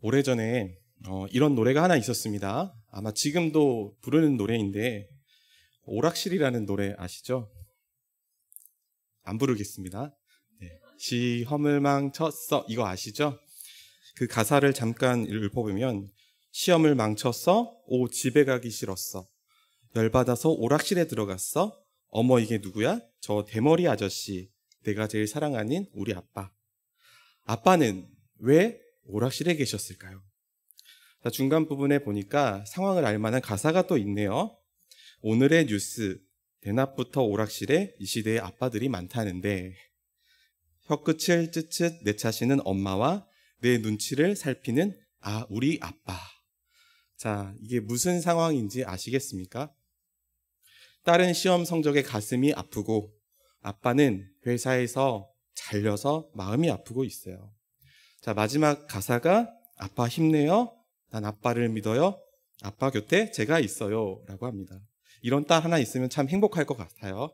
오래전에 이런 노래가 하나 있었습니다. 아마 지금도 부르는 노래인데 오락실이라는 노래 아시죠? 안 부르겠습니다. 네. 시험을 망쳤어, 이거 아시죠? 그 가사를 잠깐 읽어보면 시험을 망쳤어, 오 집에 가기 싫었어, 열받아서 오락실에 들어갔어, 어머 이게 누구야? 저 대머리 아저씨, 내가 제일 사랑하는 우리 아빠. 아빠는 왜 오락실에 계셨을까요? 자, 중간 부분에 보니까 상황을 알 만한 가사가 또 있네요. 오늘의 뉴스, 대낮부터 오락실에 이 시대의 아빠들이 많다는데 혀끝을 쯧쯧 내차시는 엄마와 내 눈치를 살피는 우리 아빠. 자, 이게 무슨 상황인지 아시겠습니까? 딸은 시험 성적에 가슴이 아프고 아빠는 회사에서 잘려서 마음이 아프고 있어요. 자, 마지막 가사가 아빠 힘내요. 난 아빠를 믿어요. 아빠 곁에 제가 있어요. 라고 합니다. 이런 딸 하나 있으면 참 행복할 것 같아요.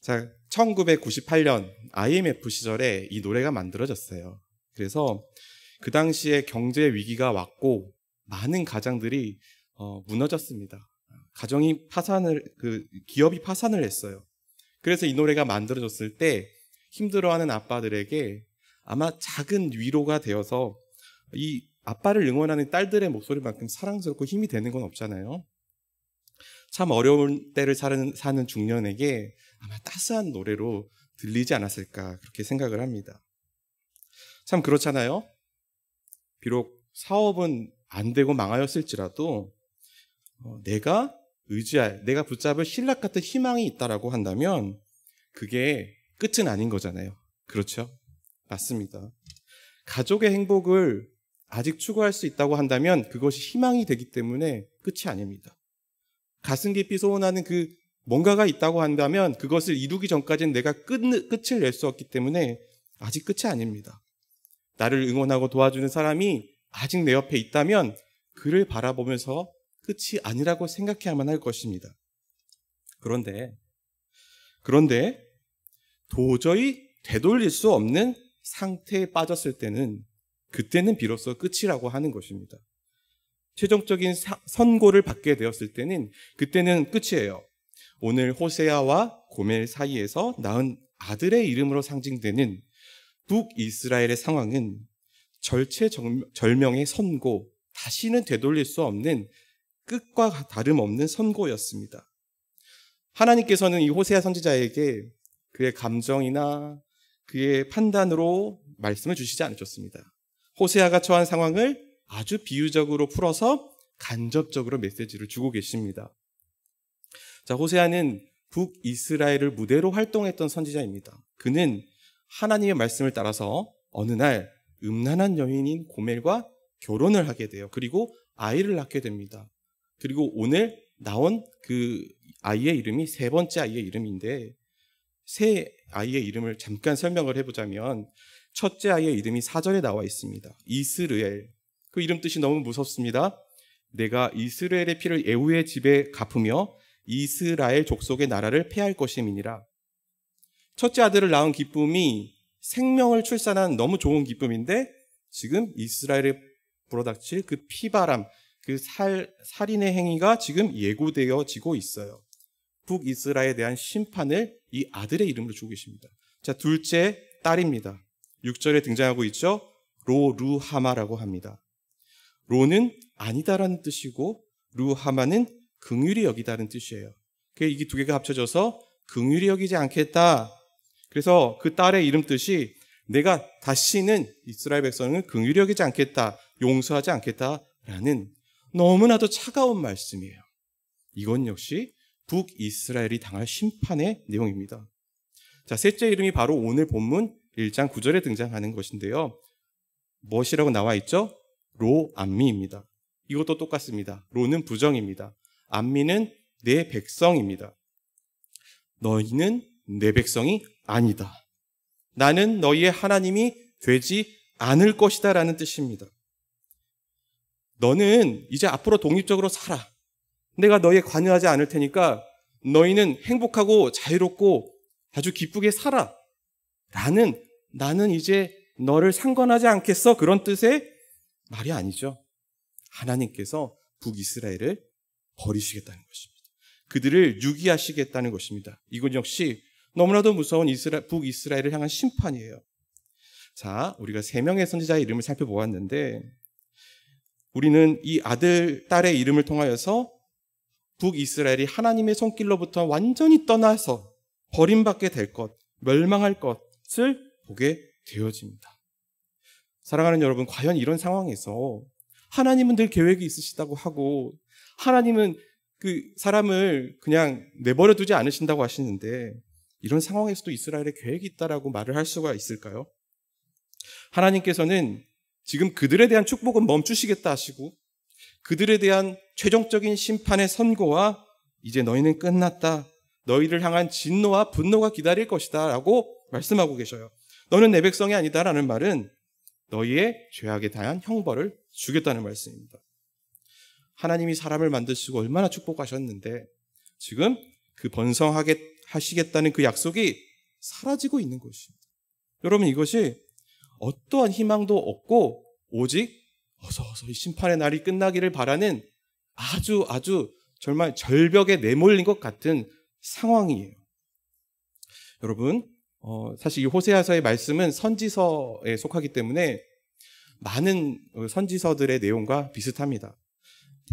자, 1998년 IMF 시절에 이 노래가 만들어졌어요. 그래서 그 당시에 경제 위기가 왔고 많은 가장들이 무너졌습니다. 기업이 파산을 했어요. 그래서 이 노래가 만들어졌을 때 힘들어하는 아빠들에게 아마 작은 위로가 되어서 이 아빠를 응원하는 딸들의 목소리만큼 사랑스럽고 힘이 되는 건 없잖아요. 참 어려운 때를 사는 중년에게 아마 따스한 노래로 들리지 않았을까 그렇게 생각을 합니다. 참 그렇잖아요. 비록 사업은 안 되고 망하였을지라도 내가 붙잡을 신락 같은 희망이 있다라고 한다면 그게 끝은 아닌 거잖아요. 그렇죠? 맞습니다. 가족의 행복을 아직 추구할 수 있다고 한다면 그것이 희망이 되기 때문에 끝이 아닙니다. 가슴 깊이 소원하는 그 뭔가가 있다고 한다면 그것을 이루기 전까지는 내가 끝을 낼 수 없기 때문에 아직 끝이 아닙니다. 나를 응원하고 도와주는 사람이 아직 내 옆에 있다면 그를 바라보면서 끝이 아니라고 생각해야만 할 것입니다. 그런데 도저히 되돌릴 수 없는 상태에 빠졌을 때는 그때는 비로소 끝이라고 하는 것입니다. 최종적인 선고를 받게 되었을 때는 그때는 끝이에요. 오늘 호세아와 고멜 사이에서 낳은 아들의 이름으로 상징되는 북이스라엘의 상황은 절체절명의 선고, 다시는 되돌릴 수 없는 끝과 다름없는 선고였습니다. 하나님께서는 이 호세아 선지자에게 그의 감정이나 그의 판단으로 말씀을 주시지 않으셨습니다. 호세아가 처한 상황을 아주 비유적으로 풀어서 간접적으로 메시지를 주고 계십니다. 자, 호세아는 북이스라엘을 무대로 활동했던 선지자입니다. 그는 하나님의 말씀을 따라서 어느 날 음란한 여인인 고멜과 결혼을 하게 돼요. 그리고 아이를 낳게 됩니다. 그리고 오늘 나온 그 아이의 이름이 세 번째 아이의 이름인데 세 아이의 이름을 잠깐 설명을 해보자면 첫째 아이의 이름이 4절에 나와 있습니다. 이스르엘. 그 이름 뜻이 너무 무섭습니다. 내가 이스라엘의 피를 에후의 집에 갚으며 이스라엘 족속의 나라를 폐할 것임이니라. 첫째 아들을 낳은 기쁨이 생명을 출산한 너무 좋은 기쁨인데 지금 이스라엘에 불어닥칠 그 피바람, 그 살인의 행위가 지금 예고되어지고 있어요. 북이스라엘에 대한 심판을 이 아들의 이름으로 주고 계십니다. 자, 둘째 딸입니다. 6절에 등장하고 있죠. 로루하마라고 합니다. 로는 아니다라는 뜻이고 루하마는 긍휼히 여기다는 뜻이에요. 이게 두 개가 합쳐져서 긍휼히 여기지 않겠다. 그래서 그 딸의 이름 뜻이 내가 다시는 이스라엘 백성을 긍휼히 여기지 않겠다, 용서하지 않겠다라는 너무나도 차가운 말씀이에요. 이건 역시 북이스라엘이 당할 심판의 내용입니다. 자, 셋째 이름이 바로 오늘 본문 1장 9절에 등장하는 것인데요. 무엇이라고 나와 있죠? 로암미입니다. 이것도 똑같습니다. 로는 부정입니다. 암미는 내 백성입니다. 너희는 내 백성이 아니다. 나는 너희의 하나님이 되지 않을 것이다 라는 뜻입니다. 너는 이제 앞으로 독립적으로 살아. 내가 너희에 관여하지 않을 테니까 너희는 행복하고 자유롭고 아주 기쁘게 살아. 나는 이제 너를 상관하지 않겠어. 그런 뜻의 말이 아니죠. 하나님께서 북이스라엘을 버리시겠다는 것입니다. 그들을 유기하시겠다는 것입니다. 이건 역시 너무나도 무서운 북이스라엘을 향한 심판이에요. 자, 우리가 3명의 선지자의 이름을 살펴보았는데 우리는 이 아들, 딸의 이름을 통하여서 북이스라엘이 하나님의 손길로부터 완전히 떠나서 버림받게 될 것, 멸망할 것을 보게 되어집니다. 사랑하는 여러분, 과연 이런 상황에서 하나님은 늘 계획이 있으시다고 하고 하나님은 그 사람을 그냥 내버려 두지 않으신다고 하시는데 이런 상황에서도 이스라엘에 계획이 있다라고 말을 할 수가 있을까요? 하나님께서는 지금 그들에 대한 축복은 멈추시겠다 하시고 그들에 대한 최종적인 심판의 선고와 이제 너희는 끝났다, 너희를 향한 진노와 분노가 기다릴 것이다 라고 말씀하고 계셔요. 너는 내 백성이 아니다 라는 말은 너희의 죄악에 대한 형벌을 주겠다는 말씀입니다. 하나님이 사람을 만드시고 얼마나 축복하셨는데 지금 그 번성하게 하시겠다는 그 약속이 사라지고 있는 것입니다. 여러분, 이것이 어떠한 희망도 없고 오직 어서 이 심판의 날이 끝나기를 바라는 아주 정말 절벽에 내몰린 것 같은 상황이에요. 여러분, 사실 이 호세아서의 말씀은 선지서에 속하기 때문에 많은 선지서들의 내용과 비슷합니다.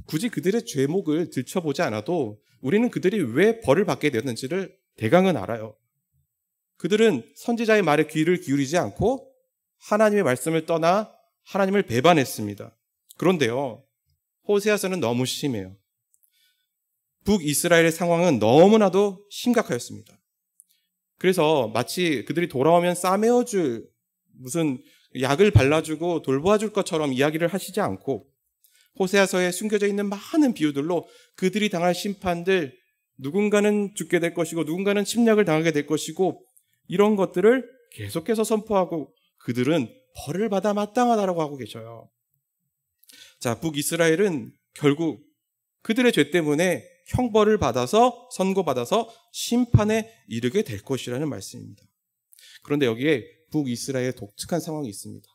굳이 그들의 죄목을 들춰보지 않아도 우리는 그들이 왜 벌을 받게 되었는지를 대강은 알아요. 그들은 선지자의 말에 귀를 기울이지 않고 하나님의 말씀을 떠나 하나님을 배반했습니다. 그런데요, 호세아서는 너무 심해요. 북이스라엘의 상황은 너무나도 심각하였습니다. 그래서 마치 그들이 돌아오면 싸매어줄 무슨 약을 발라주고 돌보아줄 것처럼 이야기를 하시지 않고 호세아서에 숨겨져 있는 많은 비유들로 그들이 당할 심판들, 누군가는 죽게 될 것이고 누군가는 침략을 당하게 될 것이고 이런 것들을 계속해서 선포하고 그들은 벌을 받아 마땅하다라고 하고 계셔요. 자, 북이스라엘은 결국 그들의 죄 때문에 형벌을 받아서 선고받아서 심판에 이르게 될 것이라는 말씀입니다. 그런데 여기에 북이스라엘의 독특한 상황이 있습니다.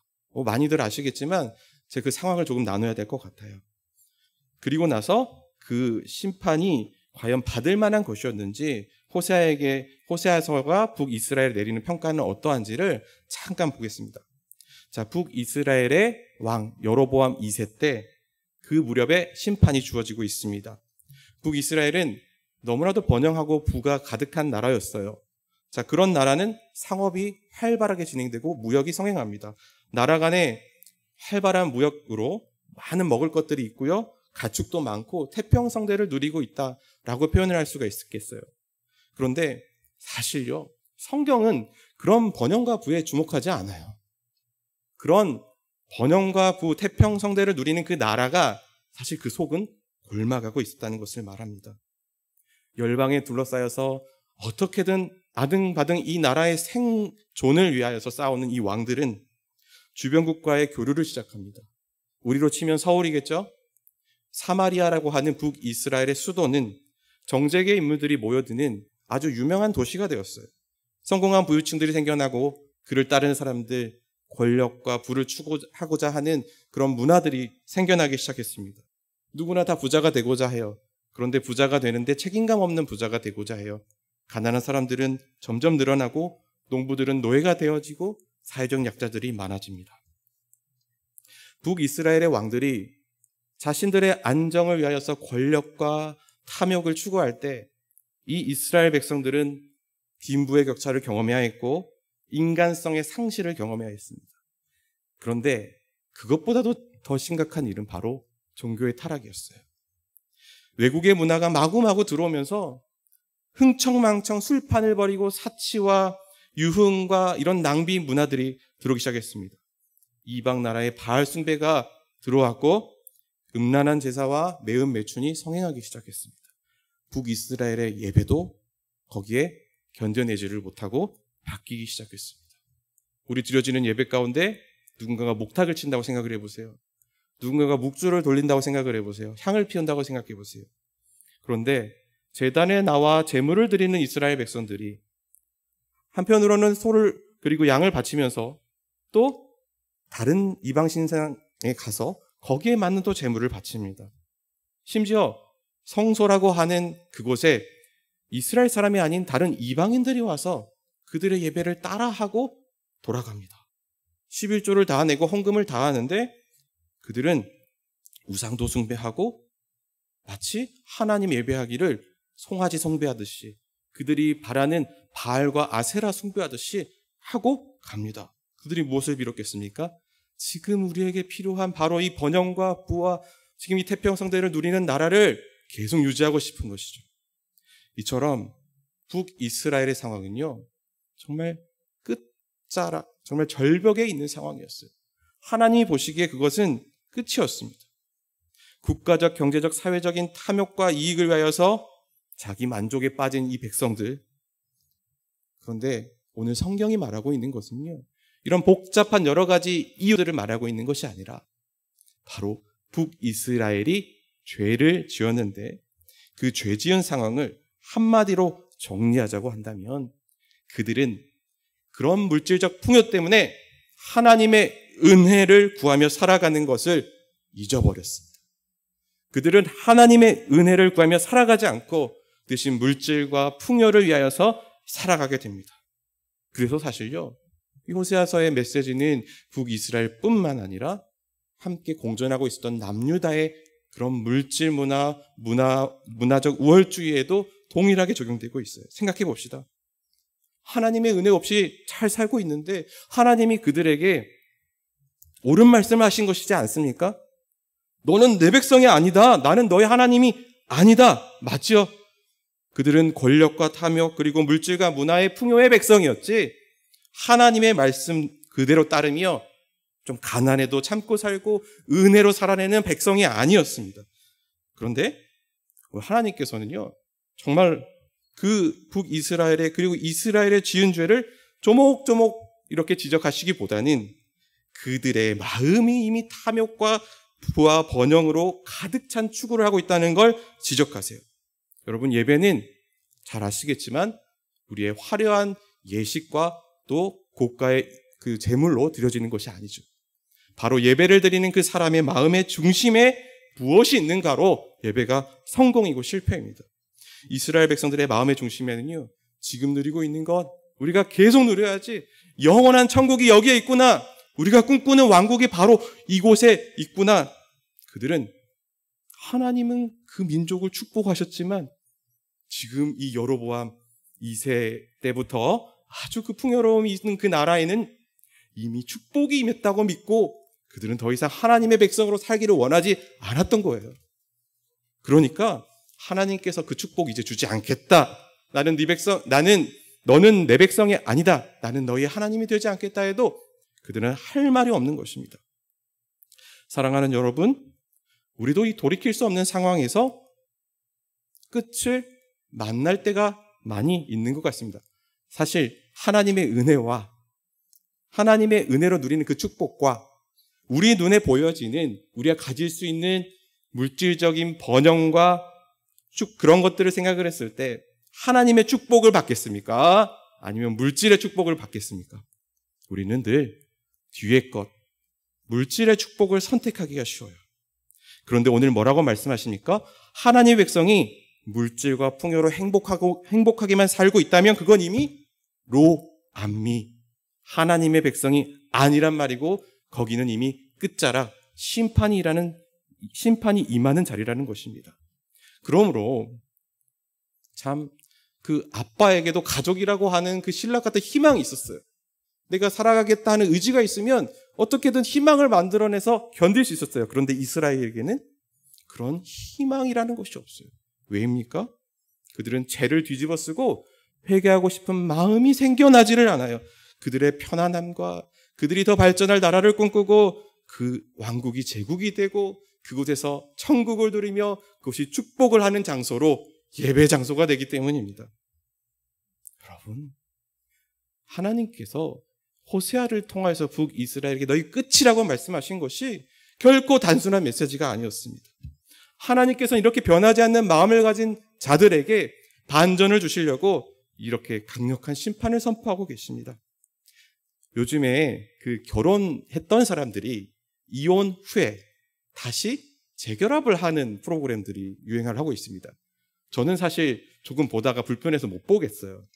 많이들 아시겠지만 제가 그 상황을 조금 나눠야 될 것 같아요. 그리고 나서 그 심판이 과연 받을 만한 것이었는지 호세아서가 북이스라엘에 내리는 평가는 어떠한지를 잠깐 보겠습니다. 자, 북이스라엘의 왕 여로보암 2세 때 그 무렵에 심판이 주어지고 있습니다. 북이스라엘은 너무나도 번영하고 부가 가득한 나라였어요. 자, 그런 나라는 상업이 활발하게 진행되고 무역이 성행합니다. 나라 간에 활발한 무역으로 많은 먹을 것들이 있고요. 가축도 많고 태평성대를 누리고 있다라고 표현을 할 수가 있겠어요. 그런데 사실요, 성경은 그런 번영과 부에 주목하지 않아요. 그런 번영과 부, 태평성대를 누리는 그 나라가 사실 그 속은 골마가고 있었다는 것을 말합니다. 열방에 둘러싸여서 어떻게든 아등바등 이 나라의 생존을 위하여서 싸우는 이 왕들은 주변국과의 교류를 시작합니다. 우리로 치면 서울이겠죠? 사마리아라고 하는 북이스라엘의 수도는 정재계 인물들이 모여드는 아주 유명한 도시가 되었어요. 성공한 부유층들이 생겨나고 그를 따르는 사람들, 권력과 부를 추구하고자 하는 그런 문화들이 생겨나기 시작했습니다. 누구나 다 부자가 되고자 해요. 그런데 부자가 되는데 책임감 없는 부자가 되고자 해요. 가난한 사람들은 점점 늘어나고 농부들은 노예가 되어지고 사회적 약자들이 많아집니다. 북이스라엘의 왕들이 자신들의 안정을 위하여서 권력과 탐욕을 추구할 때 이 이스라엘 백성들은 빈부의 격차를 경험해야 했고 인간성의 상실을 경험해야 했습니다. 그런데 그것보다도 더 심각한 일은 바로 종교의 타락이었어요. 외국의 문화가 마구마구 들어오면서 흥청망청 술판을 벌이고 사치와 유흥과 이런 낭비 문화들이 들어오기 시작했습니다. 이방 나라의 바알 숭배가 들어왔고 음란한 제사와 매운 매춘이 성행하기 시작했습니다. 북이스라엘의 예배도 거기에 견뎌내지를 못하고 바뀌기 시작했습니다. 우리 드려지는 예배 가운데 누군가가 목탁을 친다고 생각을 해보세요. 누군가가 묵주를 돌린다고 생각을 해보세요. 향을 피운다고 생각해 보세요. 그런데 제단에 나와 제물을 드리는 이스라엘 백성들이 한편으로는 소를 그리고 양을 바치면서 또 다른 이방 가서 거기에 맞는 또 제물을 바칩니다. 심지어 성소라고 하는 그곳에 이스라엘 사람이 아닌 다른 이방인들이 와서 그들의 예배를 따라하고 돌아갑니다. 11조를 다 내고 헌금을 다 하는데 그들은 우상도 숭배하고 마치 하나님 예배하기를 송아지 숭배하듯이 그들이 바라는 바알과 아세라 숭배하듯이 하고 갑니다. 그들이 무엇을 비롯겠습니까? 지금 우리에게 필요한 바로 이 번영과 부와 지금 이 태평성대를 누리는 나라를 계속 유지하고 싶은 것이죠. 이처럼 북이스라엘의 상황은요, 정말 끝자락, 정말 절벽에 있는 상황이었어요. 하나님이 보시기에 그것은 끝이었습니다. 국가적, 경제적, 사회적인 탐욕과 이익을 위하여서 자기 만족에 빠진 이 백성들. 그런데 오늘 성경이 말하고 있는 것은요, 이런 복잡한 여러 가지 이유들을 말하고 있는 것이 아니라 바로 북이스라엘이 죄를 지었는데 그 죄 지은 상황을 한마디로 정리하자고 한다면 그들은 그런 물질적 풍요 때문에 하나님의 은혜를 구하며 살아가는 것을 잊어버렸습니다. 그들은 하나님의 은혜를 구하며 살아가지 않고 대신 물질과 풍요를 위하여서 살아가게 됩니다. 그래서 사실요, 이 호세아서의 메시지는 북이스라엘뿐만 아니라 함께 공존하고 있었던 남유다의 그런 물질 문화적 우월주의에도 동일하게 적용되고 있어요. 생각해 봅시다. 하나님의 은혜 없이 잘 살고 있는데 하나님이 그들에게 옳은 말씀을 하신 것이지 않습니까? 너는 내 백성이 아니다. 나는 너의 하나님이 아니다. 맞지요? 그들은 권력과 탐욕 그리고 물질과 문화의 풍요의 백성이었지 하나님의 말씀 그대로 따르며 좀 가난해도 참고 살고 은혜로 살아내는 백성이 아니었습니다. 그런데 하나님께서는요, 정말 그 북이스라엘의 그리고 이스라엘의 지은 죄를 조목조목 이렇게 지적하시기보다는 그들의 마음이 이미 탐욕과 부와 번영으로 가득 찬 추구를 하고 있다는 걸 지적하세요. 여러분, 예배는 잘 아시겠지만 우리의 화려한 예식과 또 고가의 그 제물로 드려지는 것이 아니죠. 바로 예배를 드리는 그 사람의 마음의 중심에 무엇이 있는가로 예배가 성공이고 실패입니다. 이스라엘 백성들의 마음의 중심에는요, 지금 누리고 있는 것, 우리가 계속 누려야지 영원한 천국이 여기에 있구나, 우리가 꿈꾸는 왕국이 바로 이곳에 있구나. 그들은 하나님은 그 민족을 축복하셨지만 지금 이 여로보암 2세 때부터 아주 그 풍요로움이 있는 그 나라에는 이미 축복이 임했다고 믿고 그들은 더 이상 하나님의 백성으로 살기를 원하지 않았던 거예요. 그러니까 하나님께서 그 축복 이제 주지 않겠다. 너는 내 백성이 아니다. 나는 너희 하나님이 되지 않겠다 해도 그들은 할 말이 없는 것입니다. 사랑하는 여러분, 우리도 이 돌이킬 수 없는 상황에서 끝을 만날 때가 많이 있는 것 같습니다. 사실 하나님의 은혜와 하나님의 은혜로 누리는 그 축복과 우리 눈에 보여지는 우리가 가질 수 있는 물질적인 번영과 그런 것들을 생각을 했을 때 하나님의 축복을 받겠습니까? 아니면 물질의 축복을 받겠습니까? 우리는 늘 뒤의 것, 물질의 축복을 선택하기가 쉬워요. 그런데 오늘 뭐라고 말씀하십니까? 하나님의 백성이 물질과 풍요로 행복하게만 살고 있다면 그건 이미 로암미, 하나님의 백성이 아니란 말이고 거기는 이미 끝자락, 심판이 임하는 자리라는 것입니다. 그러므로 참 그 아빠에게도 가족이라고 하는 그 신랑 같은 희망이 있었어요. 내가 살아가겠다 하는 의지가 있으면 어떻게든 희망을 만들어내서 견딜 수 있었어요. 그런데 이스라엘에게는 그런 희망이라는 것이 없어요. 왜입니까? 그들은 죄를 뒤집어 쓰고 회개하고 싶은 마음이 생겨나지를 않아요. 그들의 편안함과 그들이 더 발전할 나라를 꿈꾸고 그 왕국이 제국이 되고 그곳에서 천국을 누리며 그것이 축복을 하는 장소로 예배 장소가 되기 때문입니다. 여러분, 하나님께서 호세아를 통해서 북이스라엘에게 너희 끝이라고 말씀하신 것이 결코 단순한 메시지가 아니었습니다. 하나님께서는 이렇게 변하지 않는 마음을 가진 자들에게 반전을 주시려고 이렇게 강력한 심판을 선포하고 계십니다. 요즘에 그 결혼했던 사람들이 이혼 후에 다시 재결합을 하는 프로그램들이 유행을 하고 있습니다. 저는 사실 조금 보다가 불편해서 못 보겠어요.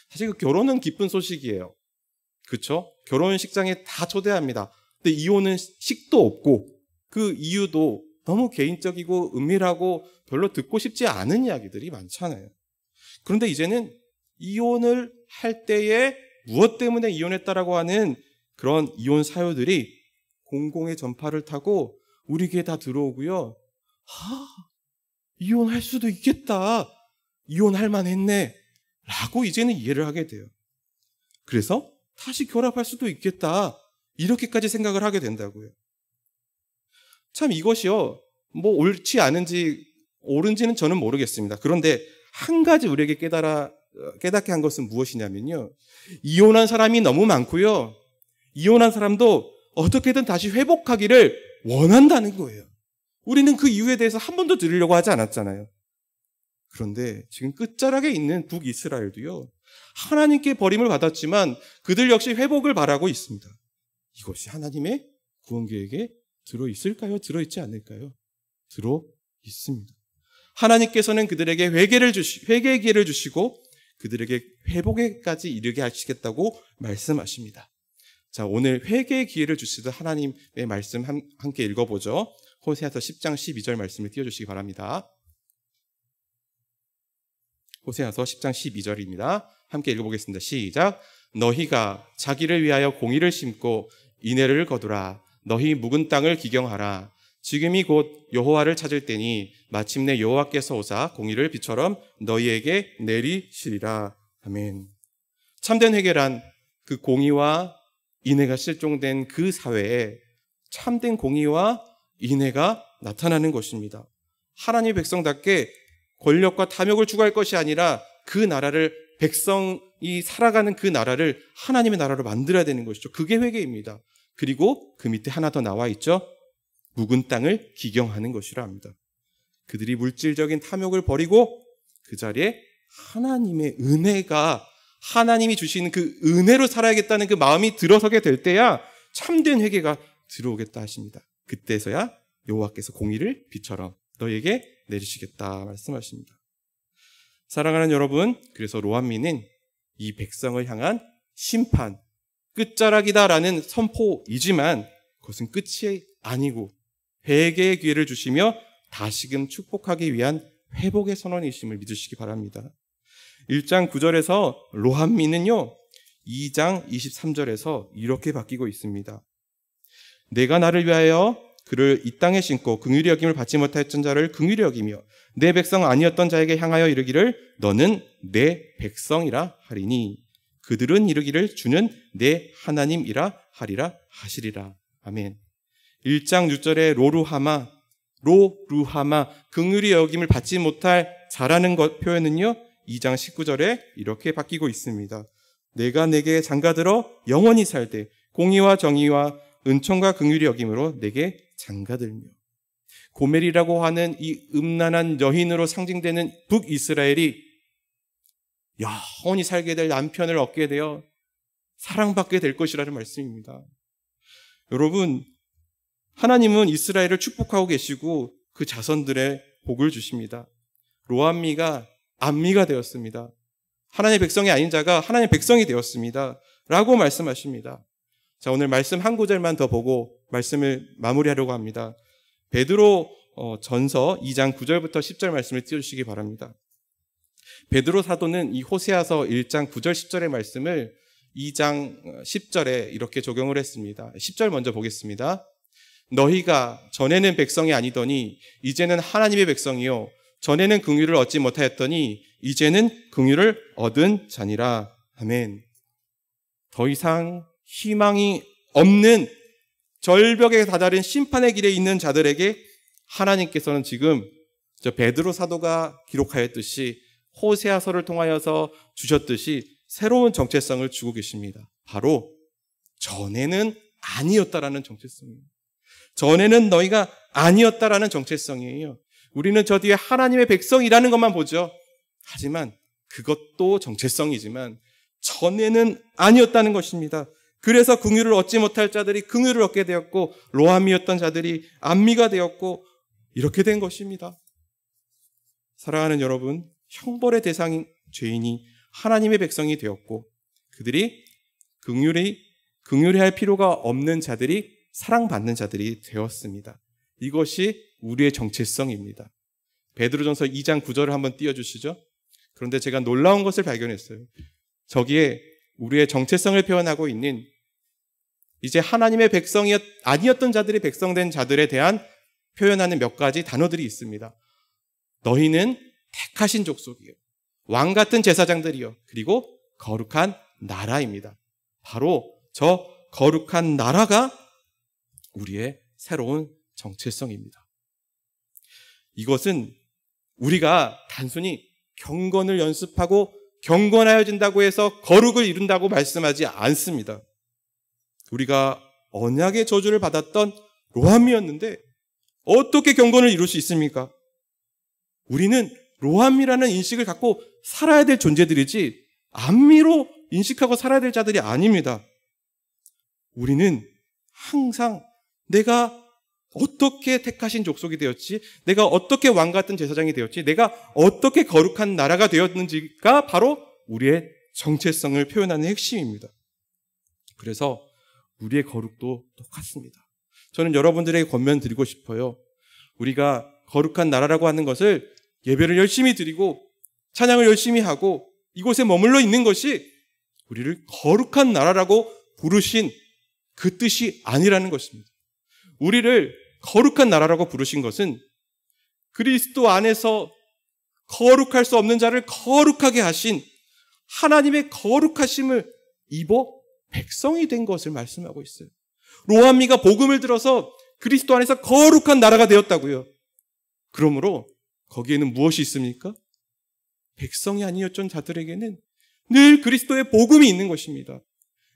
사실 그 결혼은 기쁜 소식이에요. 그렇죠? 결혼식장에 다 초대합니다. 근데 이혼은 식도 없고 그 이유도 너무 개인적이고 은밀하고 별로 듣고 싶지 않은 이야기들이 많잖아요. 그런데 이제는 이혼을 할 때에 무엇 때문에 이혼했다라고 하는 그런 이혼 사유들이 공공의 전파를 타고 우리 귀에 다 들어오고요. 이혼할 수도 있겠다. 이혼할 만했네. 라고 이제는 이해를 하게 돼요. 그래서 다시 결합할 수도 있겠다. 이렇게까지 생각을 하게 된다고요. 참 이것이요. 뭐 옳지 않은지 옳은지는 저는 모르겠습니다. 그런데 한 가지 우리에게 깨닫게 한 것은 무엇이냐면요. 이혼한 사람이 너무 많고요. 이혼한 사람도 어떻게든 다시 회복하기를 원한다는 거예요. 우리는 그 이유에 대해서 한 번도 들으려고 하지 않았잖아요. 그런데 지금 끝자락에 있는 북이스라엘도요. 하나님께 버림을 받았지만 그들 역시 회복을 바라고 있습니다. 이것이 하나님의 구원 계획에 들어있을까요? 들어있지 않을까요? 들어있습니다. 하나님께서는 그들에게 회개의 기회를 주시고 그들에게 회복에까지 이르게 하시겠다고 말씀하십니다. 자, 오늘 회개의 기회를 주시던 하나님의 말씀 함께 읽어보죠. 호세아서 10장 12절 말씀을 띄워주시기 바랍니다. 호세아서 10장 12절입니다. 함께 읽어보겠습니다. 시작. 너희가 자기를 위하여 공의를 심고 인애를 거두라. 너희 묵은 땅을 기경하라. 지금이 곧 여호와를 찾을 때니 마침내 여호와께서 오사 공의를 비처럼 너희에게 내리시리라. 아멘. 참된 회개란 그 공의와 인애가 실종된 그 사회에 참된 공의와 인애가 나타나는 것입니다. 하나님의 백성답게 권력과 탐욕을 추구할 것이 아니라 그 나라를 백성이 살아가는 그 나라를 하나님의 나라로 만들어야 되는 것이죠. 그게 회개입니다. 그리고 그 밑에 하나 더 나와 있죠. 묵은 땅을 기경하는 것이라 합니다. 그들이 물질적인 탐욕을 버리고 그 자리에 하나님의 은혜가 하나님이 주시는 그 은혜로 살아야겠다는 그 마음이 들어서게 될 때야 참된 회개가 들어오겠다 하십니다. 그때서야 여호와께서 공의를 비처럼 너에게 내리시겠다 말씀하십니다. 사랑하는 여러분, 그래서 로한미는 이 백성을 향한 심판, 끝자락이다라는 선포이지만 그것은 끝이 아니고 회개의 기회를 주시며 다시금 축복하기 위한 회복의 선언이심을 믿으시기 바랍니다. 1장 9절에서 로한미는요 2장 23절에서 이렇게 바뀌고 있습니다. 내가 나를 위하여 그를 이 땅에 심고 긍휼히 여김을 받지 못하였던 자를 긍휼히 여기며 내 백성 아니었던 자에게 향하여 이르기를 너는 내 백성이라 하리니 그들은 이르기를 주는 내 하나님이라 하리라 하시리라. 아멘. 1장 6절에 로루하마 긍휼히 여김을 받지 못할 자라는 것 표현은요 2장 19절에 이렇게 바뀌고 있습니다. 내가 내게 장가들어 영원히 살되 공의와 정의와 은총과 긍휼히 여김으로 내게 장가들며. 고멜이라고 하는 이 음란한 여인으로 상징되는 북이스라엘이 영원히 살게 될 남편을 얻게 되어 사랑받게 될 것이라는 말씀입니다. 여러분, 하나님은 이스라엘을 축복하고 계시고 그 자손들의 복을 주십니다. 로한미가 암미가 되었습니다. 하나님의 백성이 아닌 자가 하나님의 백성이 되었습니다. 라고 말씀하십니다. 자, 오늘 말씀 한 구절만 더 보고 말씀을 마무리하려고 합니다. 베드로 전서 2장 9절부터 10절 말씀을 띄워주시기 바랍니다. 베드로 사도는 이 호세아서 1장 9절 10절의 말씀을 2장 10절에 이렇게 적용을 했습니다. 10절 먼저 보겠습니다. 너희가 전에는 백성이 아니더니 이제는 하나님의 백성이요 전에는 긍휼을 얻지 못하였더니 이제는 긍휼을 얻은 자니라. 아멘. 더 이상 희망이 없는 절벽에 다다른 심판의 길에 있는 자들에게 하나님께서는 지금 베드로 사도가 기록하였듯이 호세아서를 통하여서 주셨듯이 새로운 정체성을 주고 계십니다. 바로 전에는 아니었다라는 정체성이에요. 전에는 너희가 아니었다라는 정체성이에요. 우리는 저 뒤에 하나님의 백성이라는 것만 보죠. 하지만 그것도 정체성이지만 전에는 아니었다는 것입니다. 그래서 긍휼을 얻지 못할 자들이 긍휼을 얻게 되었고 로함이었던 자들이 안미가 되었고 이렇게 된 것입니다. 사랑하는 여러분, 형벌의 대상인 죄인이 하나님의 백성이 되었고 그들이 긍휼히 할 필요가 없는 자들이 사랑받는 자들이 되었습니다. 이것이 우리의 정체성입니다. 베드로전서 2장 9절을 한번 띄워주시죠. 그런데 제가 놀라운 것을 발견했어요. 저기에 우리의 정체성을 표현하고 있는 이제 하나님의 백성이 아니었던 자들이 백성된 자들에 대한 표현하는 몇 가지 단어들이 있습니다. 너희는 택하신 족속이요, 왕 같은 제사장들이요, 그리고 거룩한 나라입니다. 바로 저 거룩한 나라가 우리의 새로운 정체성입니다. 이것은 우리가 단순히 경건을 연습하고 경건하여진다고 해서 거룩을 이룬다고 말씀하지 않습니다. 우리가 언약의 저주를 받았던 로함이었는데 어떻게 경건을 이룰 수 있습니까? 우리는 로함이라는 인식을 갖고 살아야 될 존재들이지 안미로 인식하고 살아야 될 자들이 아닙니다. 우리는 항상 내가 어떻게 택하신 족속이 되었지, 내가 어떻게 왕 같은 제사장이 되었지, 내가 어떻게 거룩한 나라가 되었는지가 바로 우리의 정체성을 표현하는 핵심입니다. 그래서 우리의 거룩도 똑같습니다. 저는 여러분들에게 권면드리고 싶어요. 우리가 거룩한 나라라고 하는 것을 예배를 열심히 드리고 찬양을 열심히 하고 이곳에 머물러 있는 것이 우리를 거룩한 나라라고 부르신 그 뜻이 아니라는 것입니다. 우리를 거룩한 나라라고 부르신 것은 그리스도 안에서 거룩할 수 없는 자를 거룩하게 하신 하나님의 거룩하심을 입어 백성이 된 것을 말씀하고 있어요. 로함미가 복음을 들어서 그리스도 안에서 거룩한 나라가 되었다고요. 그러므로 거기에는 무엇이 있습니까? 백성이 아니었던 자들에게는 늘 그리스도의 복음이 있는 것입니다.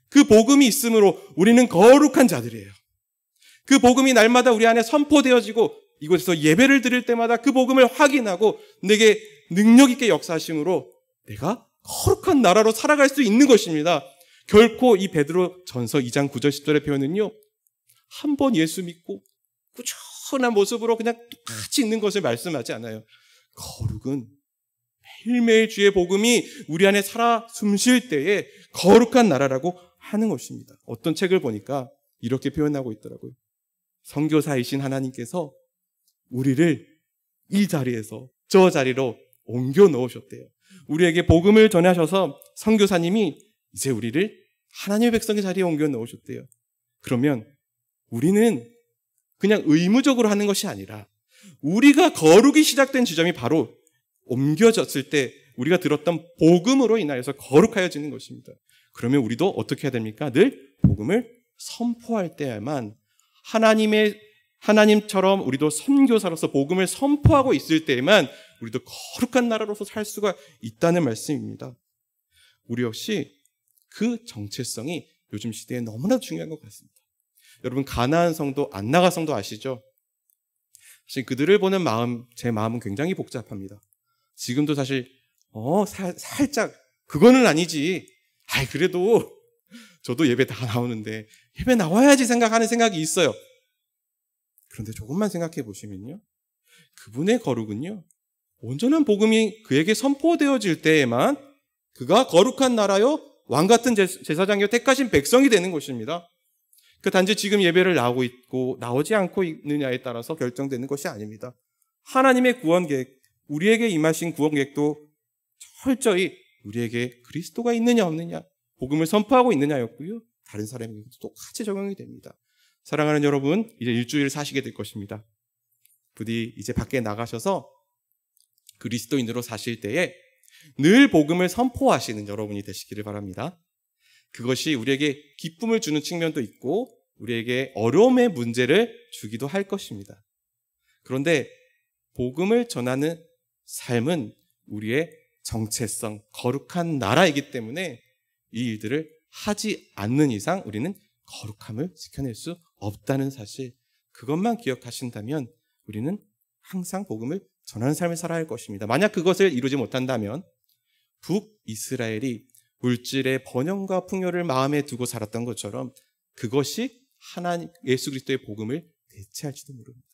그 복음이 있으므로 우리는 거룩한 자들이에요. 그 복음이 날마다 우리 안에 선포되어지고 이곳에서 예배를 드릴 때마다 그 복음을 확인하고 내게 능력 있게 역사하심으로 내가 거룩한 나라로 살아갈 수 있는 것입니다. 결코 이 베드로 전서 2장 9절 10절의 표현은요, 한 번 예수 믿고 꾸준한 모습으로 그냥 똑같이 있는 것을 말씀하지 않아요. 거룩은 매일매일 주의 복음이 우리 안에 살아 숨쉴 때에 거룩한 나라라고 하는 것입니다. 어떤 책을 보니까 이렇게 표현하고 있더라고요. 선교사이신 하나님께서 우리를 이 자리에서 저 자리로 옮겨 놓으셨대요. 우리에게 복음을 전하셔서 선교사님이 이제 우리를 하나님의 백성의 자리에 옮겨 놓으셨대요. 그러면 우리는 그냥 의무적으로 하는 것이 아니라 우리가 거룩이 시작된 지점이 바로 옮겨졌을 때 우리가 들었던 복음으로 인하여서 거룩하여지는 것입니다. 그러면 우리도 어떻게 해야 됩니까? 늘 복음을 선포할 때야만 하나님처럼 우리도 선교사로서 복음을 선포하고 있을 때에만 우리도 거룩한 나라로서 살 수가 있다는 말씀입니다. 우리 역시 그 정체성이 요즘 시대에 너무나 중요한 것 같습니다. 여러분, 가나안 성도, 안나가 성도 아시죠? 사실 그들을 보는 마음, 제 마음은 굉장히 복잡합니다. 지금도 사실 살짝 그거는 아니지. 그래도 저도 예배 다 나오는데 예배 나와야지 생각하는 생각이 있어요. 그런데 조금만 생각해 보시면요, 그분의 거룩은요, 온전한 복음이 그에게 선포되어질 때에만 그가 거룩한 나라요 왕 같은 제사장이요 택하신 백성이 되는 것입니다. 그 단지 지금 예배를 나오고 있고 나오지 않고 있느냐에 따라서 결정되는 것이 아닙니다. 하나님의 구원 계획, 우리에게 임하신 구원 계획도 철저히 우리에게 그리스도가 있느냐 없느냐, 복음을 선포하고 있느냐였고요, 다른 사람에게도 똑같이 적용이 됩니다. 사랑하는 여러분, 이제 일주일 사시게 될 것입니다. 부디 이제 밖에 나가셔서 그리스도인으로 사실 때에 늘 복음을 선포하시는 여러분이 되시기를 바랍니다. 그것이 우리에게 기쁨을 주는 측면도 있고 우리에게 어려움의 문제를 주기도 할 것입니다. 그런데 복음을 전하는 삶은 우리의 정체성, 거룩한 나라이기 때문에 이 일들을 하지 않는 이상 우리는 거룩함을 지켜낼 수 없다는 사실, 그것만 기억하신다면 우리는 항상 복음을 전하는 삶을 살아야 할 것입니다. 만약 그것을 이루지 못한다면 북이스라엘이 물질의 번영과 풍요를 마음에 두고 살았던 것처럼 그것이 하나님 예수 그리스도의 복음을 대체할지도 모릅니다.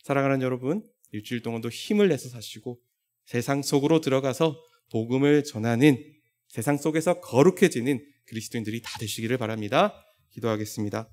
사랑하는 여러분, 일주일 동안도 힘을 내서 사시고 세상 속으로 들어가서 복음을 전하는, 세상 속에서 거룩해지는 그리스도인들이 다 되시기를 바랍니다. 기도하겠습니다.